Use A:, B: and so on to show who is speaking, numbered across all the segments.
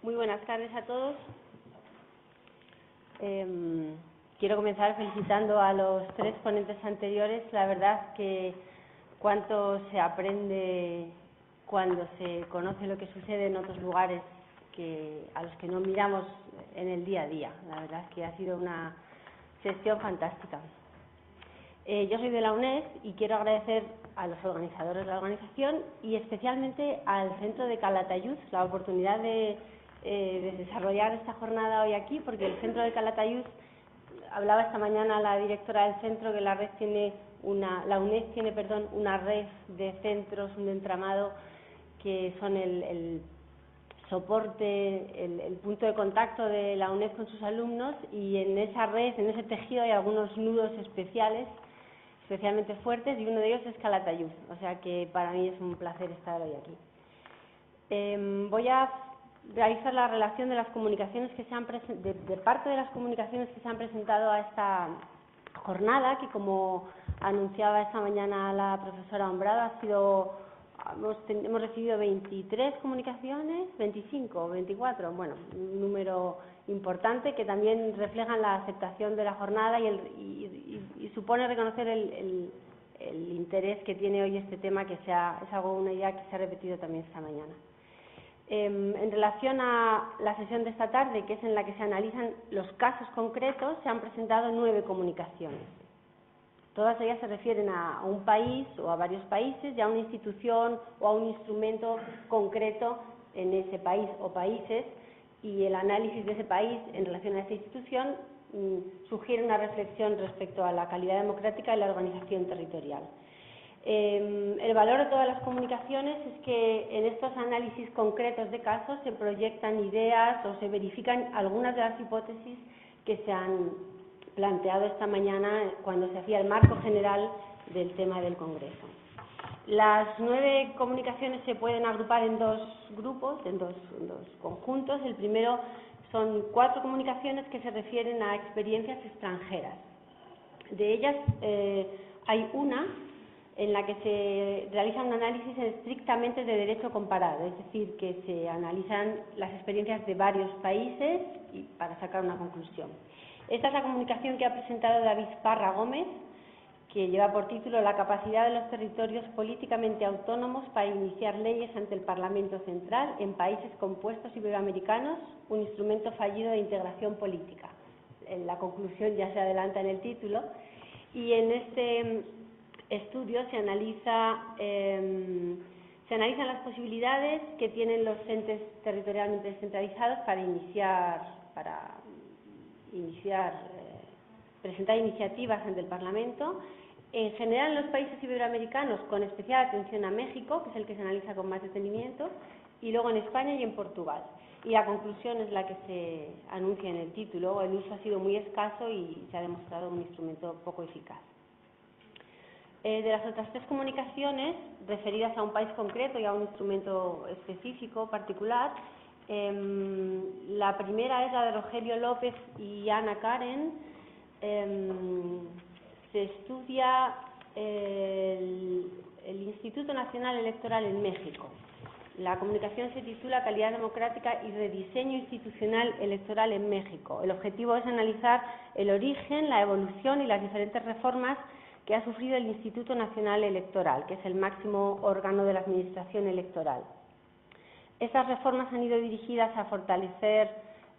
A: Muy buenas tardes a todos. Quiero comenzar felicitando a los tres ponentes anteriores. La verdad que cuánto se aprende cuando se conoce lo que sucede en otros lugares a los que no miramos en el día a día. La verdad es que ha sido una sesión fantástica. Yo soy de la UNED y quiero agradecer a los organizadores de la organización y especialmente al Centro de Calatayud la oportunidad de desarrollar esta jornada hoy aquí, porque el Centro de Calatayud, hablaba esta mañana la directora del centro, que la UNED tiene una red de centros, un entramado que son el soporte, el punto de contacto de la UNED con sus alumnos, y en esa red, en ese tejido, hay algunos nudos especialmente fuertes, y uno de ellos es Calatayud, o sea que para mí es un placer estar hoy aquí. Voy a realizar la relación de las comunicaciones que se han de parte de las comunicaciones que se han presentado a esta jornada, que como anunciaba esta mañana la profesora Hombrado, hemos recibido 23 comunicaciones, 25 o 24, bueno, un número importante que también reflejan la aceptación de la jornada y supone reconocer el interés que tiene hoy este tema, que una idea que se ha repetido también esta mañana. En relación a la sesión de esta tarde, que es en la que se analizan los casos concretos, se han presentado 9 comunicaciones. Todas ellas se refieren a un país o a varios países, y a una institución o a un instrumento concreto en ese país o países, y el análisis de ese país en relación a esa institución sugiere una reflexión respecto a la calidad democrática y la organización territorial. El valor de todas las comunicaciones es que en estos análisis concretos de casos se proyectan ideas o se verifican algunas de las hipótesis que se han planteado esta mañana cuando se hacía el marco general del tema del Congreso. Las 9 comunicaciones se pueden agrupar en dos grupos, en dos conjuntos. El primero son 4 comunicaciones que se refieren a experiencias extranjeras. De ellas hay una en la que se realiza un análisis estrictamente de derecho comparado, es decir, que se analizan las experiencias de varios países para sacar una conclusión. Esta es la comunicación que ha presentado David Parra Gómez, que lleva por título La capacidad de los territorios políticamente autónomos para iniciar leyes ante el Parlamento Central en países compuestos iberoamericanos, un instrumento fallido de integración política. La conclusión ya se adelanta en el título, y en este estudio se analizan las posibilidades que tienen los entes territorialmente descentralizados para presentar iniciativas ante el Parlamento, en general en los países iberoamericanos, con especial atención a México, que es el que se analiza con más detenimiento, y luego en España y en Portugal. Y la conclusión es la que se anuncia en el título: el uso ha sido muy escaso y se ha demostrado un instrumento poco eficaz. De las otras 3 comunicaciones referidas a un país concreto y a un instrumento específico, particular, la primera es la de Rogelio López y Ana Karen. Se estudia el Instituto Nacional Electoral en México. La comunicación se titula Calidad democrática y rediseño institucional electoral en México. El objetivo es analizar el origen, la evolución y las diferentes reformas que ha sufrido el Instituto Nacional Electoral, que es el máximo órgano de la administración electoral. Estas reformas han ido dirigidas a fortalecer,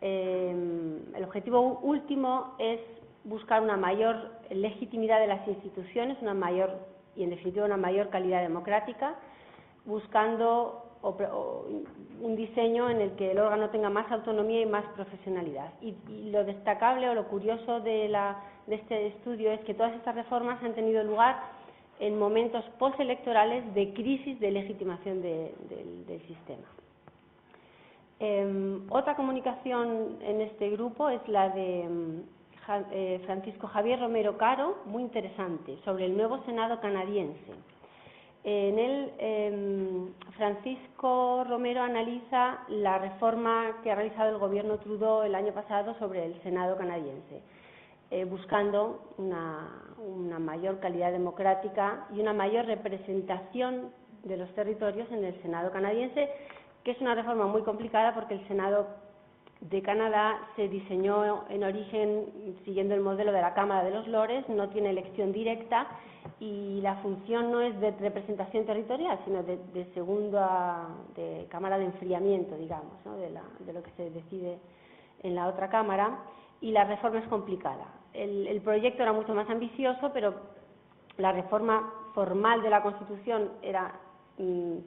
A: el objetivo último es buscar una mayor legitimidad de las instituciones, y en definitiva una mayor calidad democrática, buscando un diseño en el que el órgano tenga más autonomía y más profesionalidad. Y lo destacable o lo curioso de este estudio es que todas estas reformas han tenido lugar en momentos postelectorales de crisis de legitimación del sistema. Otra comunicación en este grupo es la de Francisco Javier Romero Caro, muy interesante, sobre el nuevo Senado canadiense. En él, Francisco Romero analiza la reforma que ha realizado el gobierno Trudeau el año pasado sobre el Senado canadiense, buscando una mayor calidad democrática y una mayor representación de los territorios en el Senado canadiense, que es una reforma muy complicada porque el Senado de Canadá se diseñó en origen siguiendo el modelo de la Cámara de los Lores, no tiene elección directa y la función no es de representación territorial, sino de cámara de enfriamiento, digamos, ¿no? de lo que se decide en la otra cámara, y la reforma es complicada. El proyecto era mucho más ambicioso, pero la reforma formal de la Constitución era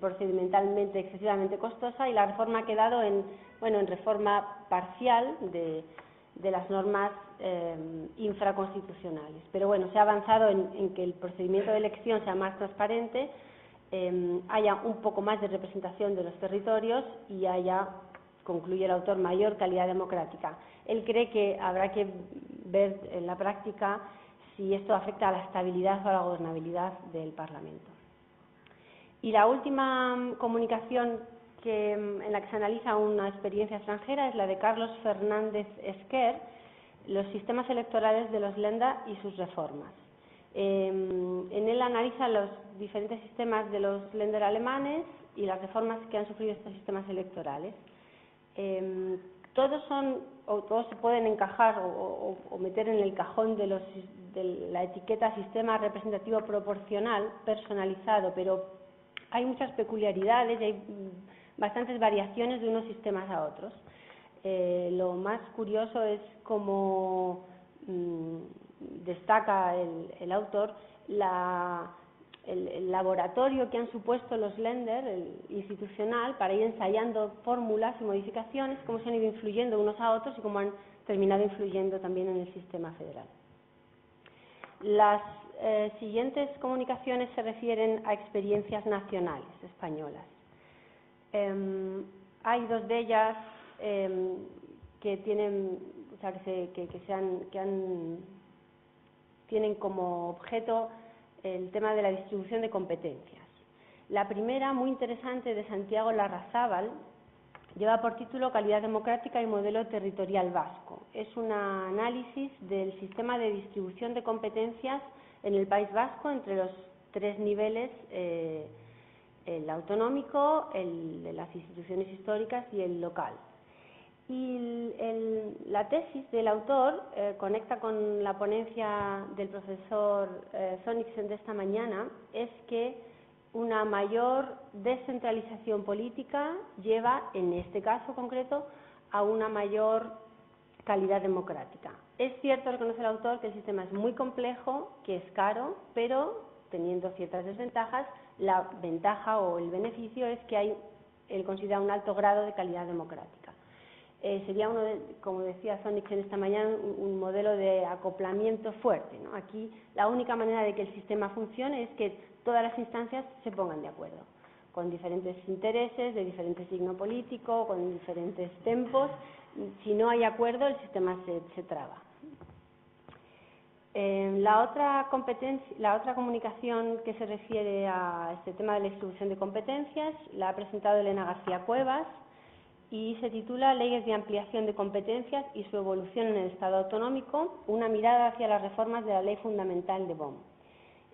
A: procedimentalmente excesivamente costosa y la reforma ha quedado en reforma parcial de las normas infraconstitucionales. Pero bueno, se ha avanzado en que el procedimiento de elección sea más transparente, haya un poco más de representación de los territorios y haya, concluye el autor, mayor calidad democrática. Él cree que habrá que ver en la práctica si esto afecta a la estabilidad o a la gobernabilidad del Parlamento. Y la última comunicación en la que se analiza una experiencia extranjera es la de Carlos Fernández Esquer, los sistemas electorales de los Länder y sus reformas. En él analiza los diferentes sistemas de los Länder alemanes y las reformas que han sufrido estos sistemas electorales. Todos se pueden encajar o meter en el cajón de la etiqueta sistema representativo proporcional personalizado, pero hay muchas peculiaridades y hay bastantes variaciones de unos sistemas a otros. Lo más curioso es cómo destaca el autor el laboratorio que han supuesto los Länder, el institucional, para ir ensayando fórmulas y modificaciones, cómo se han ido influyendo unos a otros y cómo han terminado influyendo también en el sistema federal. Las siguientes comunicaciones se refieren a experiencias nacionales españolas. Hay dos de ellas que tienen, o sea, tienen como objeto el tema de la distribución de competencias. La primera, muy interesante, de Santiago Larrazábal, lleva por título Calidad democrática y modelo territorial vasco. Es un análisis del sistema de distribución de competencias en el País Vasco entre los tres niveles, el autonómico, el de las instituciones históricas y el local. Y la tesis del autor conecta con la ponencia del profesor Sönnigsen de esta mañana, es que una mayor descentralización política lleva, en este caso concreto, a una mayor calidad democrática. Es cierto, reconoce el autor, que el sistema es muy complejo, que es caro, pero teniendo ciertas desventajas, la ventaja o el beneficio es que él considera un alto grado de calidad democrática. Sería como decía Sönnigsen esta mañana, un modelo de acoplamiento fuerte, ¿no? Aquí la única manera de que el sistema funcione es que todas las instancias se pongan de acuerdo, con diferentes intereses, de diferente signo político, con diferentes tempos. Si no hay acuerdo, el sistema se traba. La otra comunicación que se refiere a este tema de la distribución de competencias la ha presentado Elena García Cuevas y se titula Leyes de ampliación de competencias y su evolución en el Estado autonómico, una mirada hacia las reformas de la Ley Fundamental de Bonn.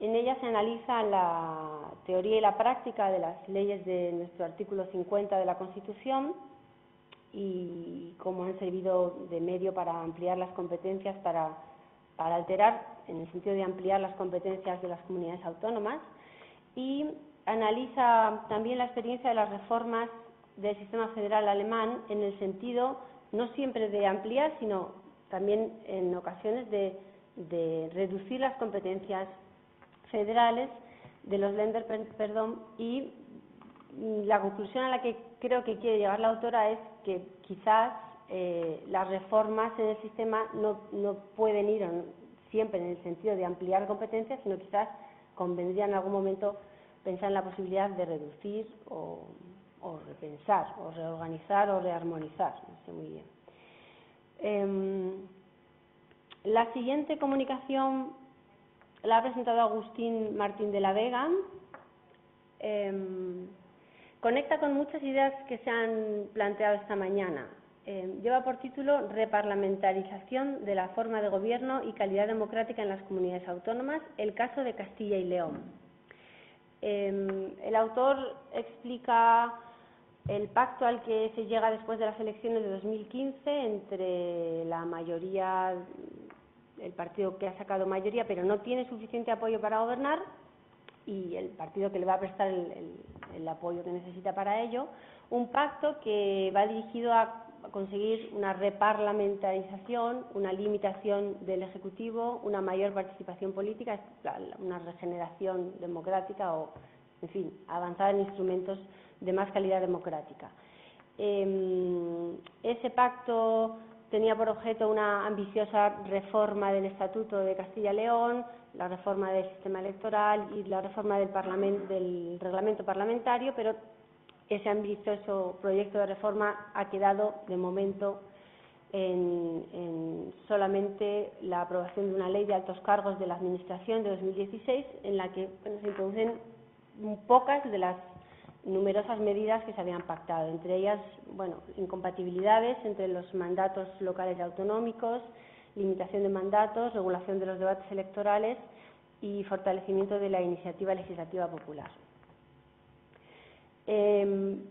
A: En ella se analiza la teoría y la práctica de las leyes de nuestro artículo 50 de la Constitución y cómo han servido de medio para ampliar las competencias, para alterar, en el sentido de ampliar las competencias de las comunidades autónomas, y analiza también la experiencia de las reformas del sistema federal alemán en el sentido no siempre de ampliar, sino también en ocasiones de reducir las competencias federales de los Länder, y la conclusión a la que creo que quiere llegar la autora es que quizás las reformas en el sistema no pueden ir siempre en el sentido de ampliar competencias, sino quizás convendría en algún momento pensar en la posibilidad de reducir o repensar, o reorganizar o rearmonizar, no sé muy bien. La siguiente comunicación la ha presentado Agustín Martín de la Vega. Conecta con muchas ideas que se han planteado esta mañana. Lleva por título Reparlamentarización de la forma de gobierno y calidad democrática en las comunidades autónomas, el caso de Castilla y León. El autor explica El pacto al que se llega después de las elecciones de 2015 entre la mayoría, el partido que ha sacado mayoría pero no tiene suficiente apoyo para gobernar, y el partido que le va a prestar el apoyo que necesita para ello, un pacto que va dirigido a conseguir una reparlamentarización, una limitación del Ejecutivo, una mayor participación política, una regeneración democrática o, en fin, avanzar en instrumentos de más calidad democrática. Ese pacto tenía por objeto una ambiciosa reforma del Estatuto de Castilla y León, la reforma del sistema electoral y la reforma del reglamento parlamentario, pero ese ambicioso proyecto de reforma ha quedado, de momento, en solamente la aprobación de una ley de altos cargos de la Administración de 2016, en la que se introducen pocas de las numerosas medidas que se habían pactado, entre ellas, incompatibilidades entre los mandatos locales y autonómicos, limitación de mandatos, regulación de los debates electorales y fortalecimiento de la iniciativa legislativa popular. En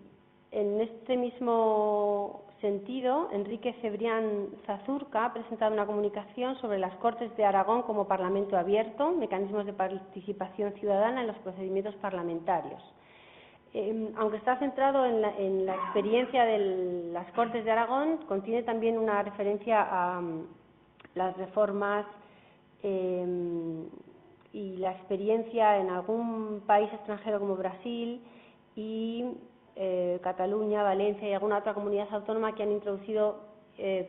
A: este mismo sentido, Enrique Cebrián Zazurca ha presentado una comunicación sobre las Cortes de Aragón como Parlamento abierto, mecanismos de participación ciudadana en los procedimientos parlamentarios. Aunque está centrado en la experiencia de las Cortes de Aragón, contiene también una referencia a las reformas y la experiencia en algún país extranjero como Brasil y Cataluña, Valencia y alguna otra comunidad autónoma que han introducido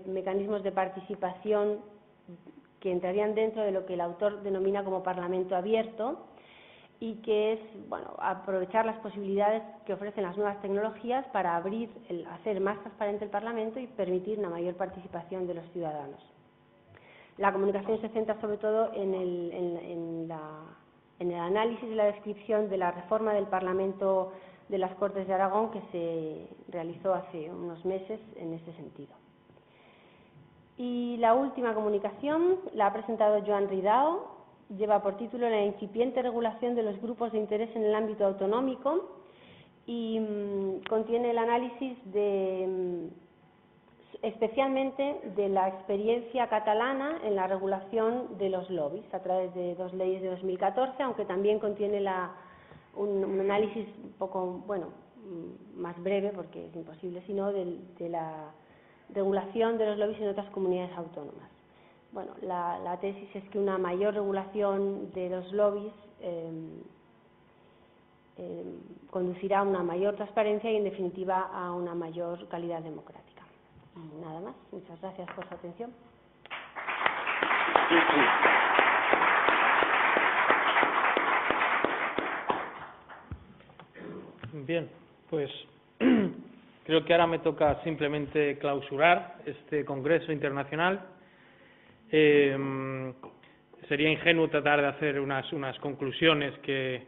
A: mecanismos de participación que entrarían dentro de lo que el autor denomina como Parlamento abierto, y que es aprovechar las posibilidades que ofrecen las nuevas tecnologías para hacer más transparente el Parlamento y permitir una mayor participación de los ciudadanos. La comunicación se centra sobre todo en el análisis y la descripción de la reforma del Parlamento de las Cortes de Aragón que se realizó hace unos meses en ese sentido. Y la última comunicación la ha presentado Joan Ridao. Lleva por título La incipiente regulación de los grupos de interés en el ámbito autonómico y contiene el análisis especialmente de la experiencia catalana en la regulación de los lobbies a través de dos leyes de 2014, aunque también contiene un análisis un poco, más breve, porque es imposible, sino de la regulación de los lobbies en otras comunidades autónomas. La tesis es que una mayor regulación de los lobbies conducirá a una mayor transparencia y, en definitiva, a una mayor calidad democrática. Nada más. Muchas gracias por su atención.
B: Bien, pues creo que ahora me toca simplemente clausurar este congreso internacional. Sería ingenuo tratar de hacer unas conclusiones que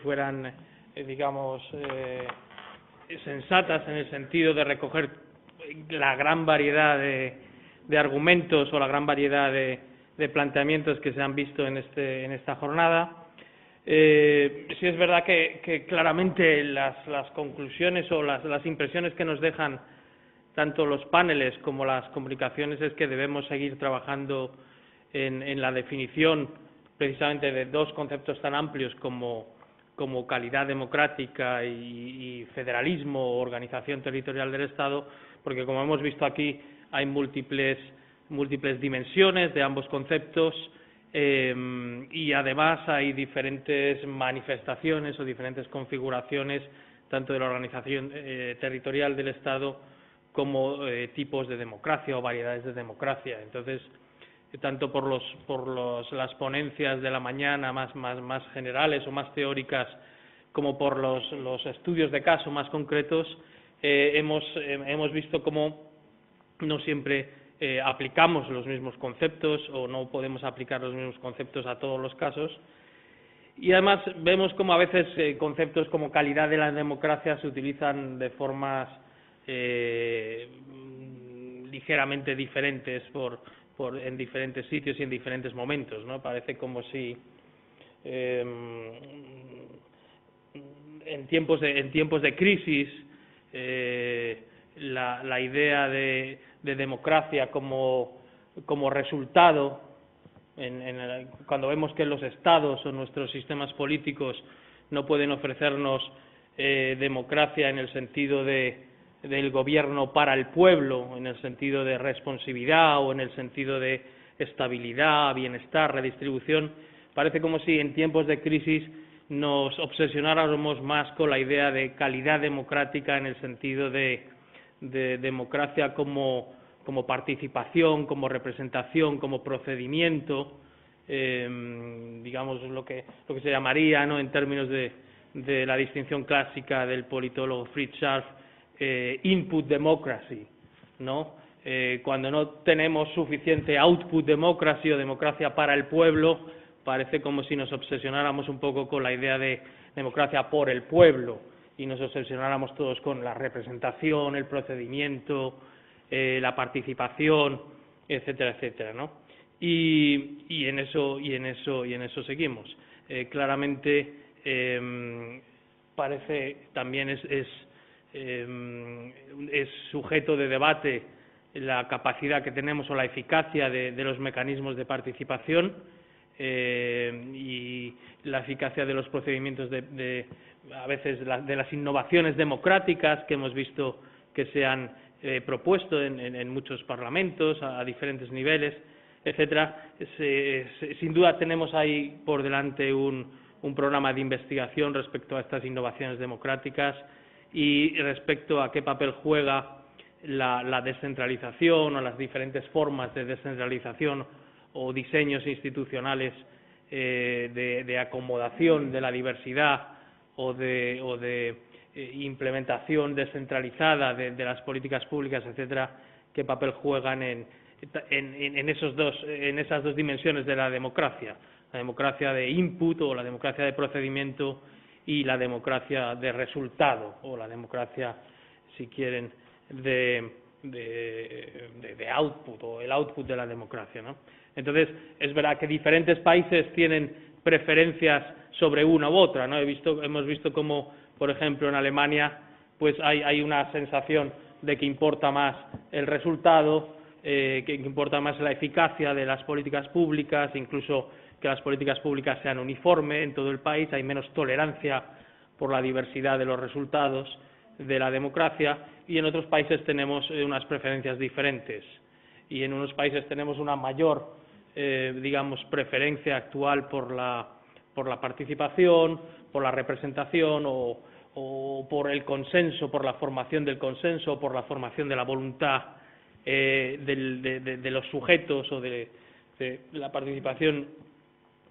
B: fueran, sensatas en el sentido de recoger la gran variedad de argumentos o la gran variedad de planteamientos que se han visto en esta jornada. Sí es verdad que claramente las conclusiones o las impresiones que nos dejan tanto los paneles como las comunicaciones es que debemos seguir trabajando en la definición precisamente de dos conceptos tan amplios como calidad democrática y federalismo o organización territorial del Estado, porque como hemos visto aquí hay múltiples dimensiones de ambos conceptos y además hay diferentes manifestaciones o diferentes configuraciones tanto de la organización territorial del Estado como tipos de democracia o variedades de democracia. Entonces, tanto por las ponencias de la mañana más generales o más teóricas, como por los estudios de caso más concretos, hemos visto cómo no siempre aplicamos los mismos conceptos o no podemos aplicar los mismos conceptos a todos los casos. Y además vemos cómo a veces conceptos como calidad de la democracia se utilizan de formas ligeramente diferentes en diferentes sitios y en diferentes momentos, ¿no? Parece como si en tiempos de crisis la idea de democracia como resultado, cuando vemos que los estados o nuestros sistemas políticos no pueden ofrecernos democracia en el sentido del gobierno para el pueblo, en el sentido de responsabilidad o en el sentido de estabilidad, bienestar, redistribución. Parece como si en tiempos de crisis nos obsesionáramos más con la idea de calidad democrática en el sentido de democracia como participación, como representación, como procedimiento, digamos lo que se llamaría, ¿no?, en términos de la distinción clásica del politólogo Fritz Scharf, input democracy, ¿no? Cuando no tenemos suficiente output democracy o democracia para el pueblo, parece como si nos obsesionáramos un poco con la idea de democracia por el pueblo y nos obsesionáramos todos con la representación, el procedimiento, la participación, etcétera, etcétera, ¿no? Y en eso seguimos. Claramente parece también es sujeto de debate la capacidad que tenemos o la eficacia de los mecanismos de participación y la eficacia de los procedimientos a veces de las innovaciones democráticas que hemos visto que se han propuesto en muchos parlamentos a diferentes niveles, etcétera. Sin duda tenemos ahí por delante un programa de investigación respecto a estas innovaciones democráticas y respecto a qué papel juega la descentralización o las diferentes formas de descentralización o diseños institucionales de acomodación de la diversidad o de implementación descentralizada de las políticas públicas, etcétera, qué papel juegan en esas dos dimensiones de la democracia de input o la democracia de procedimiento y la democracia de resultado o la democracia, si quieren, de output o el output de la democracia, ¿no? Entonces, es verdad que diferentes países tienen preferencias sobre una u otra, ¿no? Hemos visto como, por ejemplo, en Alemania, pues hay una sensación de que importa más el resultado, que importa más la eficacia de las políticas públicas, incluso que las políticas públicas sean uniformes en todo el país, hay menos tolerancia por la diversidad de los resultados de la democracia, y en otros países tenemos unas preferencias diferentes, y en unos países tenemos una mayor, digamos, preferencia actual por la participación, por la representación o por el consenso, por la formación del consenso, por la formación de la voluntad de los sujetos o de la participación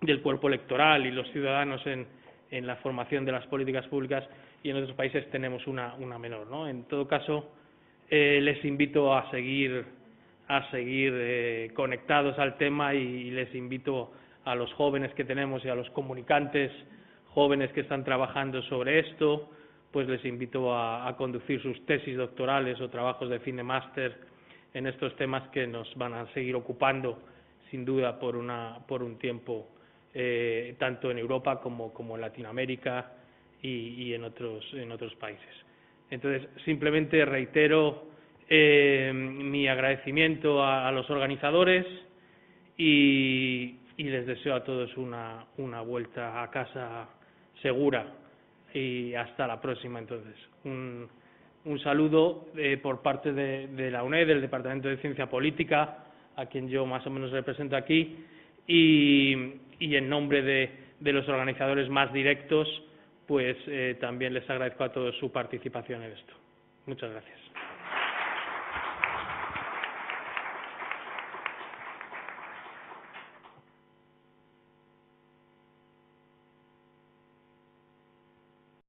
B: del cuerpo electoral y los ciudadanos en la formación de las políticas públicas, y en otros países tenemos una menor, ¿no? En todo caso, les invito a seguir conectados al tema y les invito a los jóvenes que tenemos y a los comunicantes jóvenes que están trabajando sobre esto, pues les invito a conducir sus tesis doctorales o trabajos de fin de máster en estos temas que nos van a seguir ocupando sin duda por un tiempo, tanto en Europa como en Latinoamérica y en otros países. Entonces, simplemente reitero mi agradecimiento a los organizadores y les deseo a todos una vuelta a casa segura, y hasta la próxima. Entonces, un saludo por parte de la UNED, del Departamento de Ciencia Política, a quien yo más o menos represento aquí, y en nombre de los organizadores más directos, pues también les agradezco a todos su participación en esto. Muchas gracias.